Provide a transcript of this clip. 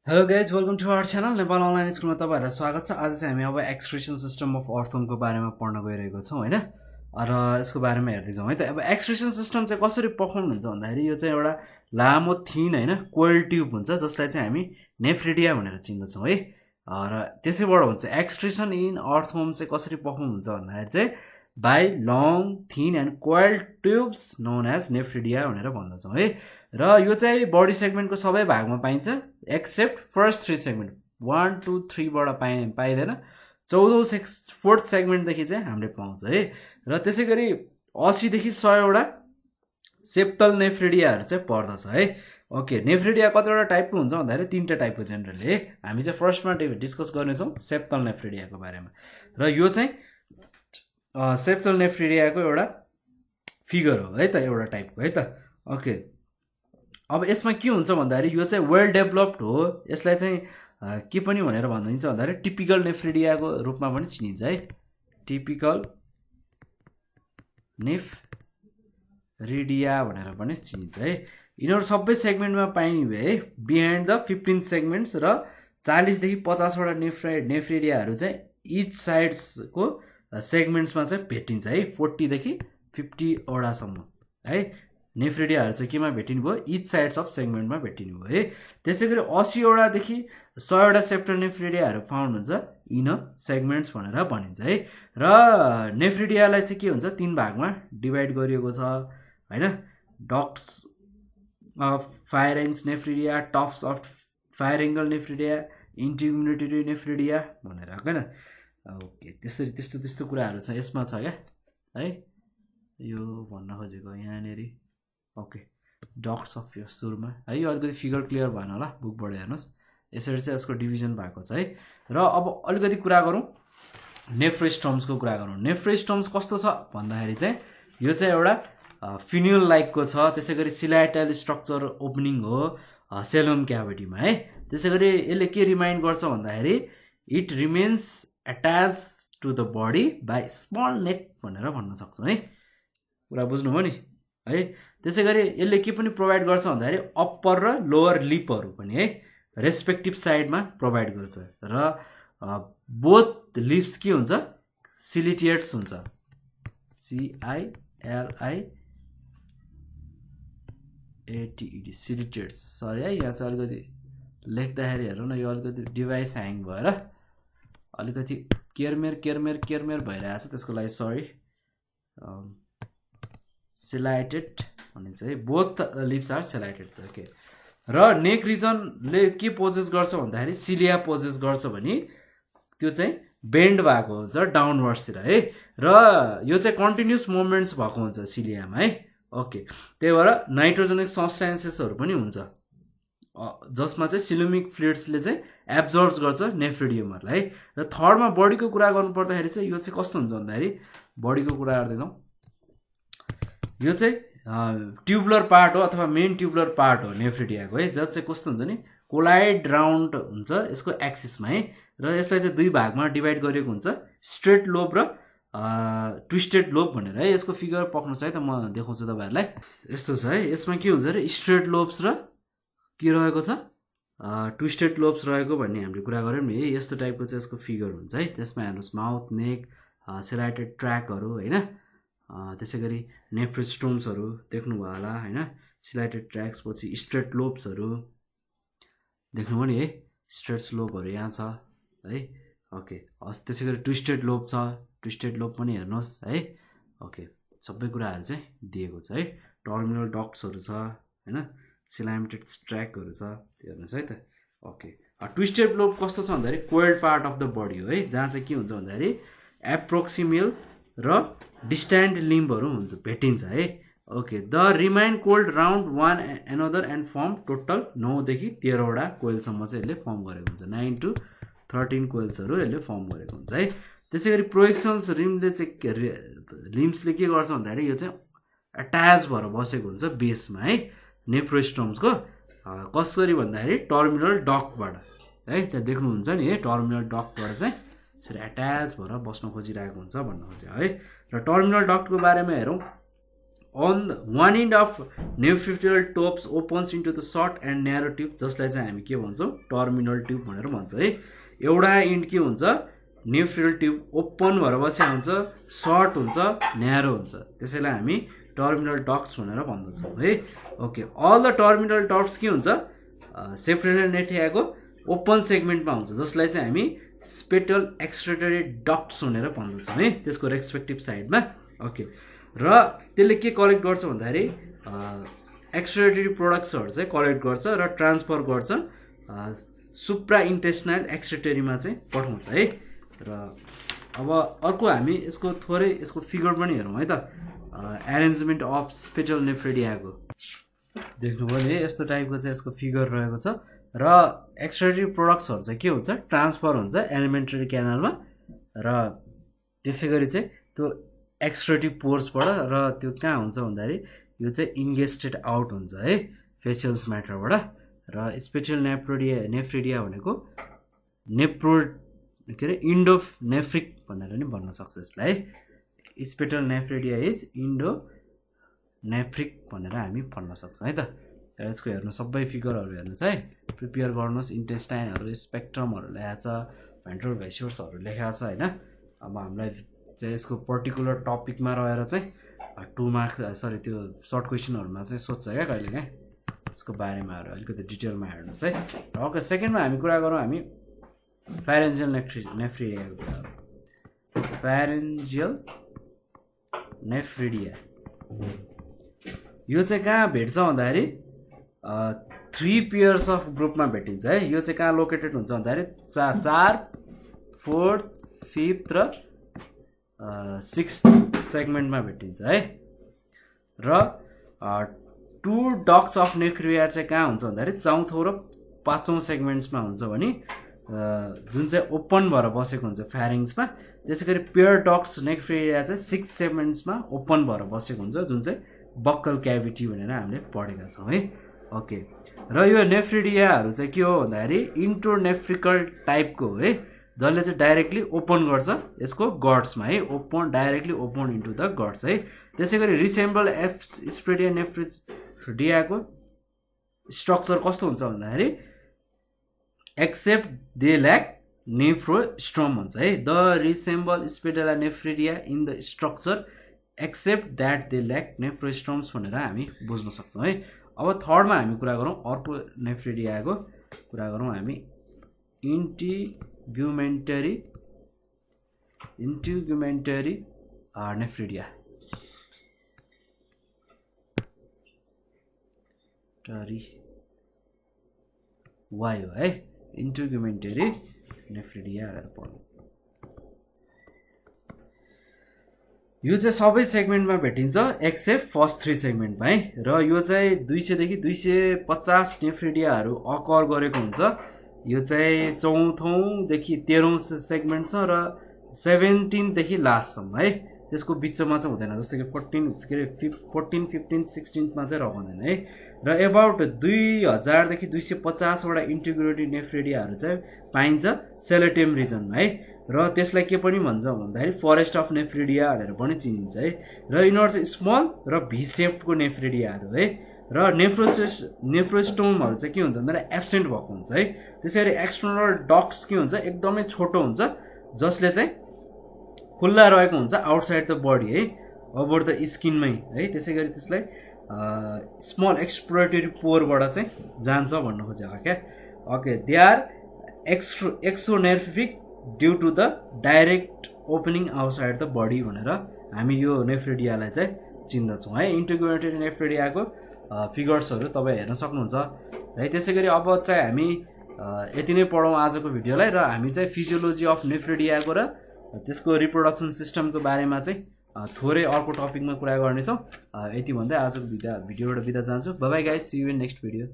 Hello guys welcome to our channel Nepal online स्कुलमा तपाईँहरूलाई स्वागत छ। आज चाहिँ हामी अब एक्सक्रिसन सिस्टम अफ अर्थवर्मको बारेमा पढ्न गइरहेको छौँ होइन। र यसको बारेमा हेर्दैछौँ है त। अब एक्सक्रिसन सिस्टम चाहिँ कसरी पर्फर्म हुन्छ भन्दाखेरि यो चाहिँ एउटा लामो थिन होइन कोइल ट्युब हुन्छ जसलाई चाहिँ हामी नेफ्रिडिया भनेर चिन्दछौँ है। र त्यसैबाट हुन्छ एक्सक्रिसन इन अर्थवर्म चाहिँ कसरी पर्फर्म हुन्छ भन्दाखेरि चाहिँ by long thin and coil tubes known as nephridia भनेर भन्दछौँ है। र यो चाहिँ बडी सेगमेन्टको सबै भागमा पाइन्छ एक्सेप्ट फर्स्ट 3 सेगमेन्ट 1 2 3 बाट पाइँदैन। 4th सेगमेन्टदेखि चाहिँ हामीले पाउँछ है। र त्यसै गरी 80 देखि 100 वटा सेप्टल नेफ्रिडियाहरू चाहिँ पर्दछ है। ओके, नेफ्रिडिया कतिवटा टाइपको हुन्छ भन्दाखेरि 3टा टाइपको जेनरली है। हामी चाहिँ फर्स्टमा डिस्कस गर्नेछौँ सेप्टल नेफ्रिडियाको बारेमा। र यो चाहिँ सेप्टल नेफ्रिडियाको एउटा फिगर हो है त, एउटा टाइपको है त। ओके, अब यसमा के हुन्छ भन्दाखेरि यो चाहिँ वेल डेभलप्ड हो। यसलाई चाहिँ के पनि भनेर भनिन्छ भन्दाखेरि टिपिकल नेफ्रिडियाको रूपमा पनि चिनिन्छ है। टिपिकल नेफ्रिडिया भनेर पनि चिनिन्छ है। यिनीहरू सबै सेगमेन्टमा पाइने भए है बिहाइन्ड द 15 सेगमेन्ट्स र 40 देखि 50 वटा नेफ्रिडियाहरू चाहिँ इच साइड्सको सेगमेन्ट्समा चाहिँ भेटिन्छ है। 40 देखि 50 वटासम्म है नेफ्रिडियाहरू चाहिँ केमा भेटिनु भयो, इच साइड्स अफ सेगमेन्टमा भेटिनु भयो है। त्यसै गरी 80 वटादेखि 100 वटा सेप्टल नेफ्रिडियाहरू फाउन्ड हुन्छ इन सेगमेन्ट्स भनेर भनिन्छ है। र नेफ्रिडियालाई चाहिँ के हुन्छ 3 भागमा डिभाइड गरिएको छ होइन। Ducts of pharyngeal nephridia, tufts of pharyngeal nephridia, integumentary nephridia भनेर होइन। ओके, त्यस्तो कुराहरू छ यसमा छ क्या है। यो भन्न खोजेको यहाँनिर ओके डक्ट्स अफ यो सुरुमा है। यो अलिकति फिगर क्लियर भएन होला, बुकबाट हेर्नुहोस्। यसरी चाहिँ यसको डिभिजन भएको छ है। र अब अलिकति कुरा गरौँ नेफ्रोस्टम्सको कुरा गरौँ। नेफ्रोस्टम्स कस्तो छ भन्दाखेरि चाहिँ यो चाहिँ एउटा फिन्युल लाइकको छ। त्यसै गरी सिलाइटल स्ट्रक्चर ओपनिङ हो सेलम क्याभिटीमा है। त्यसै गरी यसले के रिमाइन्ड गर्छ भन्दाखेरि it remains attached to the body by small neck भनेर भन्न सक्छौँ है। कुरा बुझ्नुभयो नि है। त्यसै गरी यसले के पनि प्रोभाइड गर्छ भन्दाखेरि अप्पर र लोवर लिपहरू पनि है रेस्पेक्टिभ साइडमा प्रोभाइड गर्छ। र बोथ लिप्स के हुन्छ सिलिटिएट्स हुन्छ, CILIATED सिलिटिएट्स। सरी है, यहाँ चाहिँ अलिकति लेख्दाखेरि हेरौँ न, यो अलिकति डिभाइस ह्याङ भएर अलिकति केरमेर भइरहेको छ, त्यसको लागि सरी। सेलाइटेड भनिन्छ है, बोथ लिप्स आर सेलाइटेड। ओके, र नेक रिजनले के पोजेस गर्छ भन्दाखेरि सिलिया पोजेस गर्छ भने त्यो चाहिँ बेन्ड भएको हुन्छ डाउनवर्ड्सतिर है। र यो चाहिँ कन्टिन्युस मुभमेन्ट्स भएको हुन्छ सिलियामा है। ओके, त्यही भएर नाइट्रोजेनिक सब्सटेन्सेसहरू पनि हुन्छ जसमा चाहिँ सिलोमिक फ्लुइड्सले चाहिँ एब्जर्भ गर्छ नेफ्रिडियमहरूलाई है। र थर्डमा बडीको कुरा गर्नु पर्दाखेरि चाहिँ यो चाहिँ कस्तो हुन्छ भन्दाखेरि बडीको कुरा गर्दैछौँ, यो चाहिँ ट्युबुलर पार्ट हो अथवा मेन ट्युबुलर पार्ट हो नेफ्रिडियाको है। जब चाहिँ कस्तो हुन्छ नि कोलाइड राउन्ड हुन्छ यसको एक्सिसमा है। र यसलाई चाहिँ 2 भागमा डिभाइड गरिएको हुन्छ, स्ट्रेट लोब र ट्विस्टेड लोब भनेर है। यसको फिगर पक्नुहोस् है त, म देखाउँछु तपाईँहरूलाई। यस्तो छ है, यसमा के हुन्छ अरे स्ट्रेट लोब्स र के रहेको छ ट्विस्टेड लोब्स रहेको भन्ने हामीले कुरा गऱ्यौँ नि है। यस्तो टाइपको चाहिँ यसको फिगर हुन्छ है। त्यसमा हेर्नुहोस् माउथ, नेक, सेलाइटेड ट्र्याकहरू होइन। त्यसै गरी नेफ्रोस्टोम्सहरू देख्नुभयो होला होइन। सिलाइटेड ट्र्याक्स पछि स्ट्रेट लोब्सहरू देख्नुभयो नि है। स्ट्रेट लोबहरू यहाँ छ है। ओके, त्यसै गरी ट्विस्टेड लोब छ, ट्विस्टेड लोब पनि हेर्नुहोस् है। ओके, सबै कुराहरू चाहिँ दिएको छ है। टर्मिनल डक्ट्सहरू छ होइन, सिलाइमेटेड ट्र्याकहरू छ, त्यो हेर्नुहोस् है त। ओके, ट्विस्टेड लोब कस्तो छ भन्दाखेरि coiled part of the body हो है, जहाँ चाहिँ के हुन्छ भन्दाखेरि एप्रोक्सिमल र डिस्टेन्ट लिम्बहरू हुन्छ भेटिन्छ है। Okay, the remain cold round one another and form total 9 देखि 13 वटा कोइलसम्म चाहिँ यसले फर्म गरेको हुन्छ। 9 to 13 कोइल्सहरू यसले फर्म गरेको हुन्छ है। त्यसै गरी प्रोएक्सन्स लिम्सले के गर्छ भन्दाखेरि यो चाहिँ एट्याच भएर बसेको हुन्छ बेसमा है नेफ्रोस्टम्सको। कसरी भन्दाखेरि टर्मिनल डक्टबाट है, त्यहाँ देख्नुहुन्छ नि है टर्मिनल डक्टबाट चाहिँ यसरी एट्याच भएर बस्न खोजिरहेको हुन्छ भन्न खोजेँ है। र टर्मिनल डक्टको बारेमा हेरौँ, on one end of nephridial tubes opens into the short and narrow tube जसलाई चाहिँ हामी के भन्छौँ टर्मिनल ट्युब भनेर भन्छ है एउटा एन्ड के हुन्छ नेफ्रिडियल ट्युब ओपन भएर बसेको हुन्छ सर्ट हुन्छ न्यारो हुन्छ त्यसैलाई हामी टर्मिनल डक्ट्स भनेर भन्दछौँ है okay all the terminal ducts के हुन्छ सेप्टेनल नेफ्रिडियाको ओपन सेगमेन्टमा हुन्छ जसलाई चाहिँ हामी स्पेटल एक्सक्रिटरी डक्ट्स भनेर भन्दछौँ है त्यसको रेस्पेक्टिभ साइडमा ओके र त्यसले के कलेक्ट गर्छ भन्दाखेरि एक्सक्रिटरी प्रोडक्ट्सहरू चाहिँ कलेक्ट गर्छ र ट्रान्सफर गर्छ सुप्रा इन्टेस्टाइनल एक्सक्रिटरीमा चाहिँ पठाउँछ है र अब अर्को हामी यसको थोरै यसको फिगर पनि हेरौँ है त एरेन्जमेन्ट अफ स्पेटल नेफ्रिडियाको देख्नुभयो नि यस्तो टाइपको चाहिँ यसको फिगर रहेको छ र एक्सक्रिटरी प्रोडक्ट्सहरू चाहिँ के हुन्छ ट्रान्सफर हुन्छ एलिमेन्टरी क्यानलमा र त्यसै गरी चाहिँ त्यो एक्सक्रिटिभ पोर्सबाट र त्यो कहाँ हुन्छ भन्दाखेरि यो चाहिँ इन्गेस्टेड आउट हुन्छ है फेसियल्स म्याटरबाट र स्पेटल नेफ्रिडिया भनेको के अरे इन्डो नेफ्रिक भनेर नि भन्न सक्छ यसलाई है स्पेटल नेफ्रिडिया इज इन्डो नेफ्रिक भनेर हामी भन्न सक्छौँ है त यसको हेर्नु सबै फिगरहरू हेर्नुहोस् है प्रिपेयर गर्नुहोस् इन्टेस्टाइनहरू स्पेक्ट्रमहरू लेखाएको छ भेन्ट्रल भेस्युल्सहरू लेखाएको छ होइन अब हामीलाई चाहिँ यसको पर्टिकुलर टपिकमा रहेर चाहिँ 2 मार्क्स सरी त्यो सर्ट क्वेसनहरूमा चाहिँ सोध्छ क्या कहिलेकाहीँ यसको बारेमा अलिकति डिटेलमा हेर्नुहोस् है र ओके सेकेन्डमा हामी कुरा गरौँ हामी फ्यारेन्जियल नेफ्रिडियाको कुरा गरौँ फ्यारेन्जियल नेफ्रिडिया यो चाहिँ कहाँ भेट्छ भन्दाखेरि 3 पेयर्स अफ ग्रुपमा भेटिन्छ है यो चाहिँ कहाँ लोकेटेड हुन्छ भन्दाखेरि 4 4th 5th र 6th सेगमेन्टमा भेटिन्छ है र 2 डक्ट्स अफ नेफ्रिडिया चाहिँ कहाँ हुन्छ भन्दाखेरि 4औं र 5औं सेगमेन्ट्समा हुन्छ भने जुन चाहिँ ओपन भएर बसेको हुन्छ फ्यारिङ्समा त्यसै गरी पेयर डक्ट्स नेफ्रिडिया चाहिँ 6th सेगमेन्ट्समा ओपन भएर बसेको हुन्छ जुन चाहिँ बक्कल क्याभिटी भनेर हामीले पढेका छौँ है ओके र यो नेफ्रिडियाहरू चाहिँ के हो भन्दाखेरि इन्टोनेफ्रिकल टाइपको हो है जसले चाहिँ डाइरेक्टली ओपन गर्छ यसको गट्समा है open directly open into the guts है त्यसै गरी रिसेम्बल स्पेटल नेफ्रिडियाको स्ट्रक्चर कस्तो हुन्छ भन्दाखेरि एक्सेप्ट दे ल्याक नेफ्रोस्ट्रोम भन्छ है the resemble septal nephridia in the structure except that they lack nephrostomes भनेर हामी बुझ्न सक्छौँ है अब थर्डमा हामी कुरा गरौँ अर्को नेफ्रिडियाको कुरा गरौँ हामी इन्टिग्युमेन्टरी नेफ्रिडिया वाइ हो है इन्टिग्युमेन्टरी नेफ्रिडिया भनेर पढ्नु यो चाहिँ सबै सेगमेन्टमा भेटिन्छ एक्सेप्ट फर्स्ट 3 सेगमेन्टमा है र यो चाहिँ 200 देखि 250 नेफ्रिडियाहरू अकर गरेको हुन्छ यो चाहिँ 4औं देखि 13औं सेगमेन्ट छ र 17 देखि लास्टसम्म है त्यसको बिचमा चाहिँ हुँदैन जस्तो कि 14 15 16 मा चाहिँ रहँदैन है र एबाउट 2000 देखि 250 वटा इन्टिग्रेटेड नेफ्रिडियाहरू चाहिँ पाइन्छ सेलेटियम रिजनमा है र त्यसलाई के पनि भन्छ भन्दाखेरि फरेस्ट अफ नेफ्रिडिया भनेर पनि चिनिन्छ है र यिनीहरू चाहिँ स्मल र भी सेप्डको नेफ्रिडियाहरू है र नेफ्रोस्टोमहरू चाहिँ के हुन्छ भन्दाखेरि एब्सेन्ट भएको हुन्छ है त्यसैगरी एक्सटर्नल डक्ट्स के हुन्छ एकदमै छोटो हुन्छ जसले चाहिँ खुल्ला रहेको हुन्छ आउटसाइड द बडी है ओभर द स्किनमै है त्यसै गरी त्यसलाई स्मल एक्सप्लोरेटरी पोरबाट चाहिँ जान्छ भन्न खोजेको क्या okay they are exonephric due to the direct opening outside the body भनेर हामी यो नेफ्रिडियालाई चाहिँ चिन्दछौँ है इन्टिग्रेटेड नेफ्रिडियाको फिगर्सहरू तपाईँ हेर्न सक्नुहुन्छ है त्यसै गरी अब चाहिँ हामी यति नै पढौँ आजको भिडियोलाई र हामी चाहिँ फिजियोलोजी अफ नेफ्रिडियाको र त्यसको रिप्रोडक्सन सिस्टमको बारेमा चाहिँ थोरै अर्को टपिकमा कुरा गर्नेछौँ यति भन्दै आजको भिडियोबाट बिदा जान्छु bye bye guys see you in next video